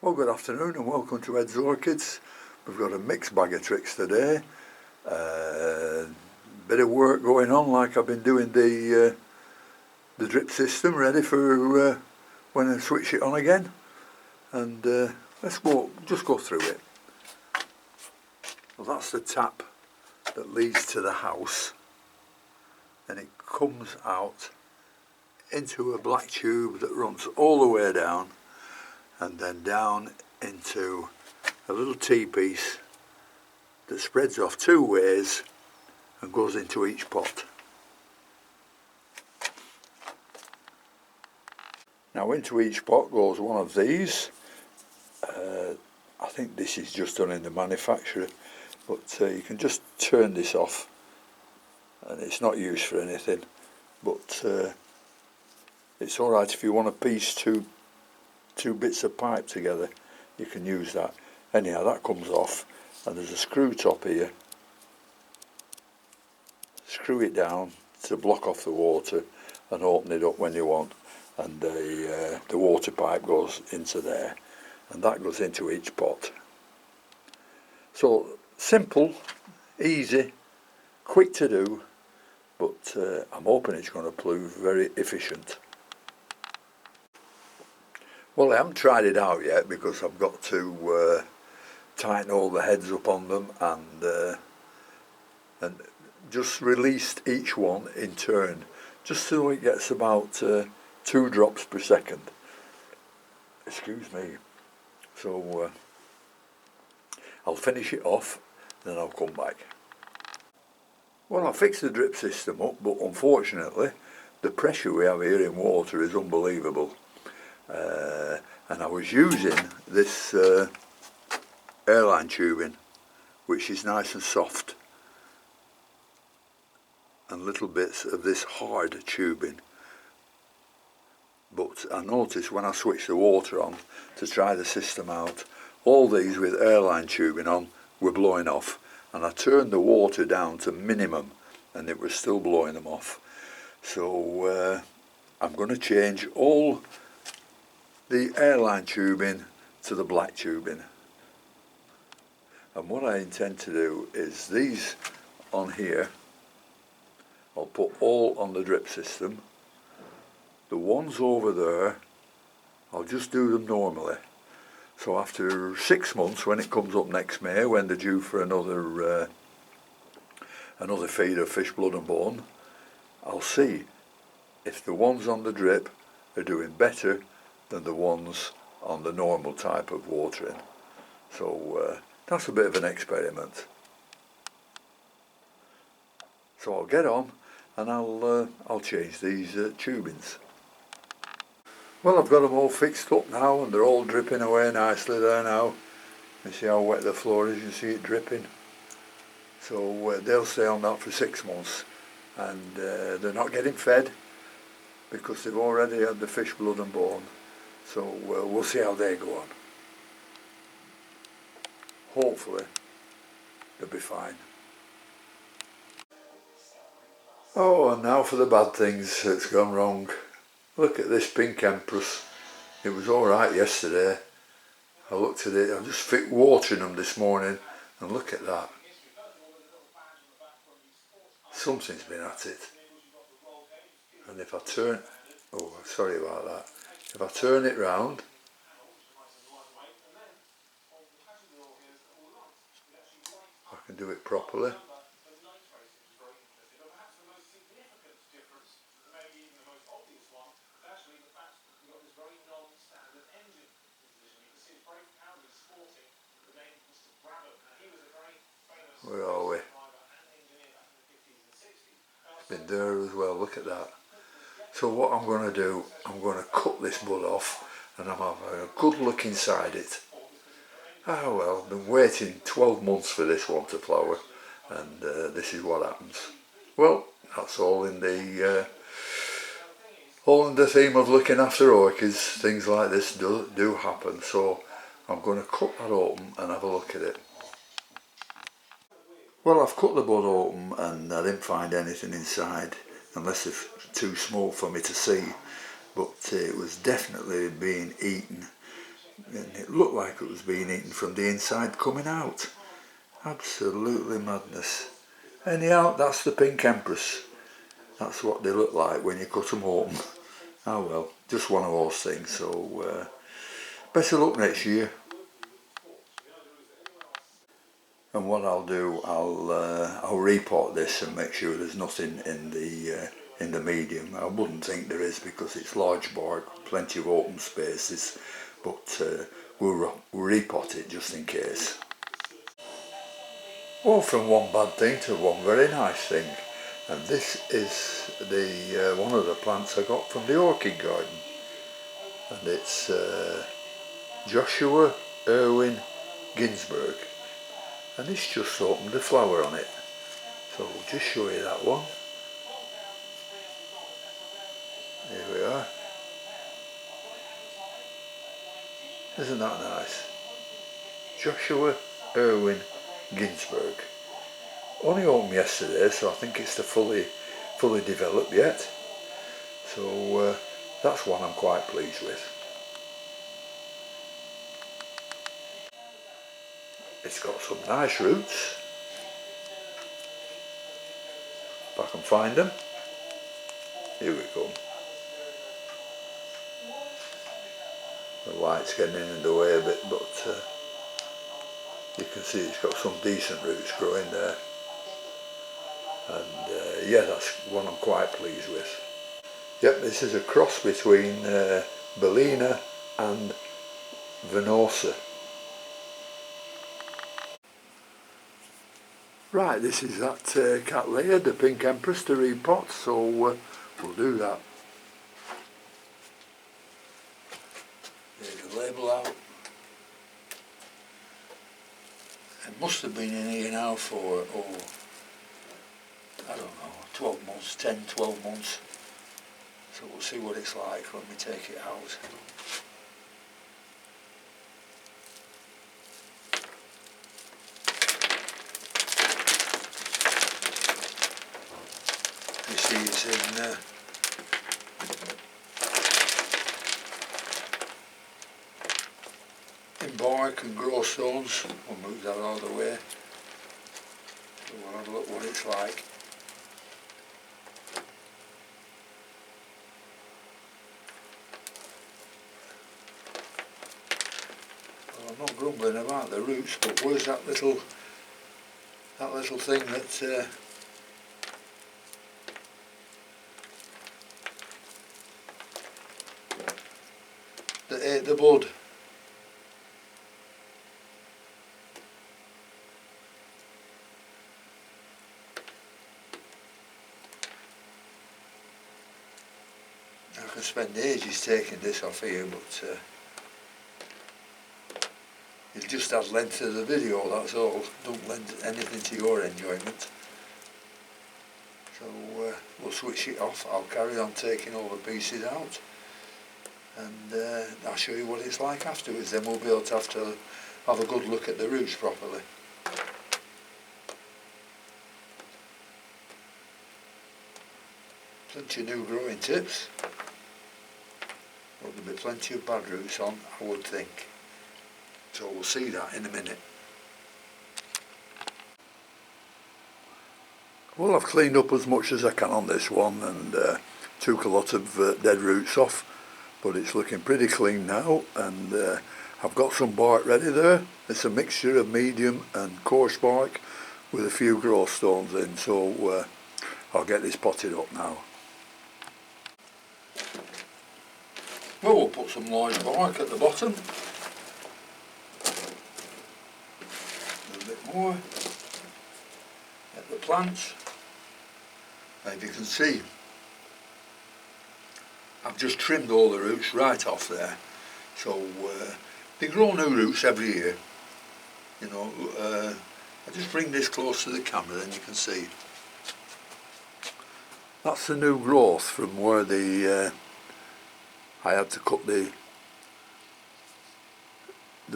Well, good afternoon and welcome to Ed's Orchids. We've got a mixed bag of tricks today. Bit of work going on, like I've been doing the drip system ready for when I switch it on again. And let's just go through it. Well, that's the tap that leads to the house, and it comes out into a black tube that runs all the way down and then down into a little T-piece that spreads off two ways and goes into each pot. Now into each pot goes one of these. I think this is just done in the manufacturer, but you can just turn this off and it's not used for anything, but it's alright if you want to piece two bits of pipe together, you can use that. Anyhow, that comes off and there's a screw top here. Screw it down to block off the water and open it up when you want, and the water pipe goes into there and that goes into each pot. So simple, easy, quick to do, but I'm hoping it's going to prove very efficient. Well, I haven't tried it out yet because I've got to tighten all the heads up on them and just released each one in turn, just so it gets about 2 drops per second. Excuse me. So I'll finish it off, then I'll come back. Well, I fixed the drip system up, but unfortunately the pressure we have here in water is unbelievable. And I was using this airline tubing, which is nice and soft, and little bits of this hard tubing. But I noticed when I switched the water on to try the system out, all these with airline tubing on were blowing off, and I turned the water down to minimum and it was still blowing them off. So I'm going to change all the airline tubing to the black tubing, and what I intend to do is these on here I'll put all on the drip system. The ones over there I'll just do them normally, so after 6 months, when it comes up next May, when they're due for another feed of fish, blood and bone, I'll see if the ones on the drip are doing better than the ones on the normal type of watering. So that's a bit of an experiment. So I'll get on and I'll change these tubings. Well, I've got them all fixed up now and they're all dripping away nicely there now. You see how wet the floor is, you see it dripping. So they'll stay on that for 6 months, and they're not getting fed because they've already had the fish, blood and bone. So we'll see how they go on. Hopefully they'll be fine. Oh, and now for the bad things that's gone wrong. Look at this pink Empress. It was alright yesterday. I looked at it, I just watering them this morning, and look at that. Something's been at it. And if I turn, oh sorry about that. If I turn it round, I can do it properly. Where are we? It's been there as well, look at that. So what I'm going to do, I'm going to cut this bud off and I'm having a good look inside it. Ah well, I've been waiting 12 months for this one to flower, and this is what happens. Well, that's all in the theme of looking after orchids. Things like this do happen, so I'm going to cut that open and have a look at it. Well, I've cut the bud open and I didn't find anything inside, unless it's too small for me to see, but it was definitely being eaten and it looked like it was being eaten from the inside coming out. Absolutely madness. Anyhow, that's the pink Empress. That's what they look like when you cut them open. Oh well, just one of those things. So better luck next year. And what I'll do, I'll repot this and make sure there's nothing in the medium. I wouldn't think there is because it's large bark, plenty of open spaces, but we'll repot it just in case. Well, from one bad thing to one very nice thing, and this is the one of the plants I got from the Orchid garden, and it's Joshua Irwin Ginsberg. And it's just opened a flower on it, so we'll just show you that one. Here we are. Isn't that nice? Joshua Irwin Ginsberg. Only opened yesterday, so I think it's fully developed yet. So that's one I'm quite pleased with. It's got some nice roots, if I can find them. Here we come. The light's getting in the way a bit, but you can see it's got some decent roots growing there. And yeah, that's one I'm quite pleased with. Yep, this is a cross between Bellina and Venosa. Right, this is that Cattleya, the pink Empress, to repot, so we'll do that. Take the label out. It must have been in here now for, I don't know, 12 months, 10, 12 months. So we'll see what it's like when we take it out. You see it's in bark and grow stones. We'll move that out of the way. So we'll have a look what it's like. Well, I'm not grumbling about the roots, but where's that little thing that ate the bud? I can spend ages taking this off here, but it just adds length to the video, that's all. Don't lend anything to your enjoyment. So we'll switch it off. I'll carry on taking all the pieces out, and I'll show you what it's like afterwards. Then we'll be able to have a good look at the roots properly. Plenty of new growing tips. But there'll be plenty of bad roots on, I would think. So we'll see that in a minute. Well, I've cleaned up as much as I can on this one and took a lot of dead roots off, but it's looking pretty clean now, and I've got some bark ready there. It's a mixture of medium and coarse bark with a few growth stones in, so I'll get this potted up now. Well, we'll put some large bark at the bottom. A little bit more. At the plants. As you can see, I've just trimmed all the roots right off there. So they grow new roots every year. You know, I just bring this close to the camera, then you can see. That's the new growth from where the I had to cut the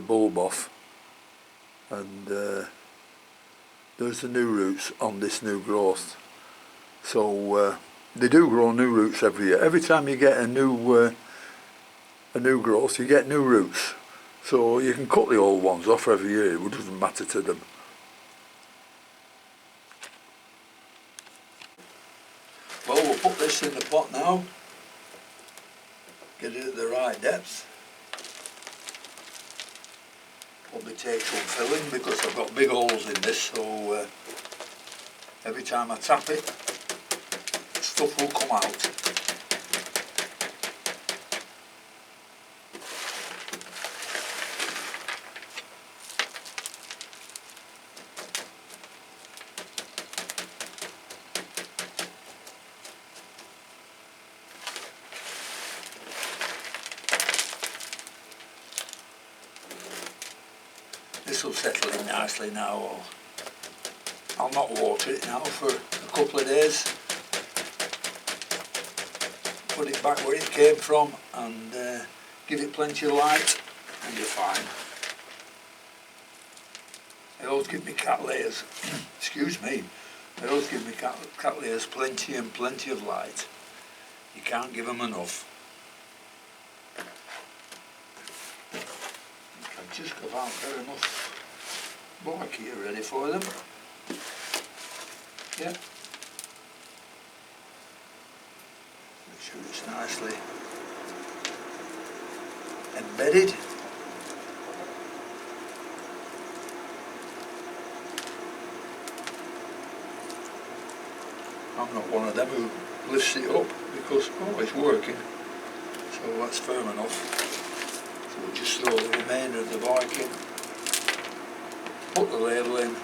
bulb off, and there's the new roots on this new growth. So they do grow new roots every year. Every time you get a new growth, you get new roots. So you can cut the old ones off every year, it doesn't matter to them. Well, we'll put this in the pot now, get it at the right depth. Probably take some filling because I've got big holes in this, so every time I tap it, stuff will come out. This will settle in nicely now. I'll not water it now for a couple of days. Put it back where it came from and give it plenty of light and you're fine. I always give me cat layers, excuse me, I always give me cat layers plenty and plenty of light. You can't give them enough. Just got out there enough bark here ready for them. Yeah. Make sure it's nicely embedded. I'm not one of them who lifts it up because, oh, it's working. So that's firm enough. So we'll just throw the remainder of the bark in, put the label in,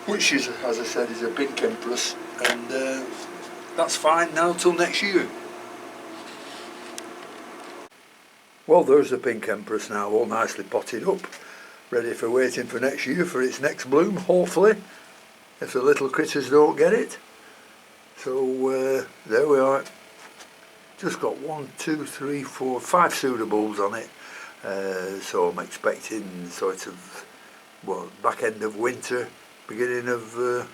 which is, as I said, is a pink Empress, and that's fine now till next year. Well, there's the pink Empress now, all nicely potted up, ready for waiting for next year for its next bloom, hopefully, if the little critters don't get it. So there we are. Just got 1, 2, 3, 4, 5 pseudobulbs on it. So I'm expecting sort of, well, back end of winter, beginning of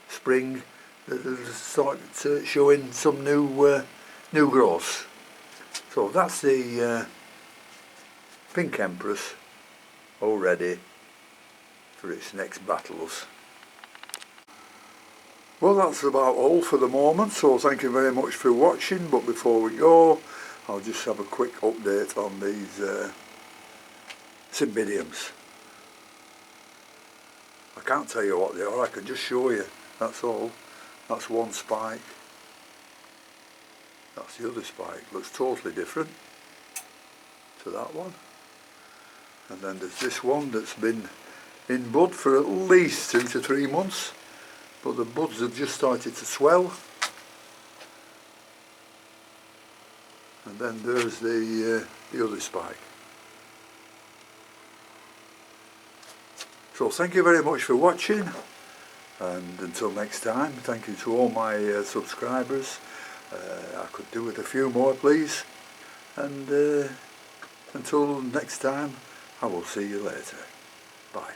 spring, that'll start showing some new growths. So that's the pink Empress, all ready for its next battles. Well, that's about all for the moment, so thank you very much for watching. But before we go, I'll just have a quick update on these Cymbidiums. I can't tell you what they are, I can just show you, that's all. That's one spike, that's the other spike, looks totally different to that one. And then there's this one that's been in bud for at least 2 to 3 months. But the buds have just started to swell. And then there's the other spike. So thank you very much for watching, and until next time, thank you to all my subscribers. I could do with a few more, please. And until next time, I will see you later. Bye.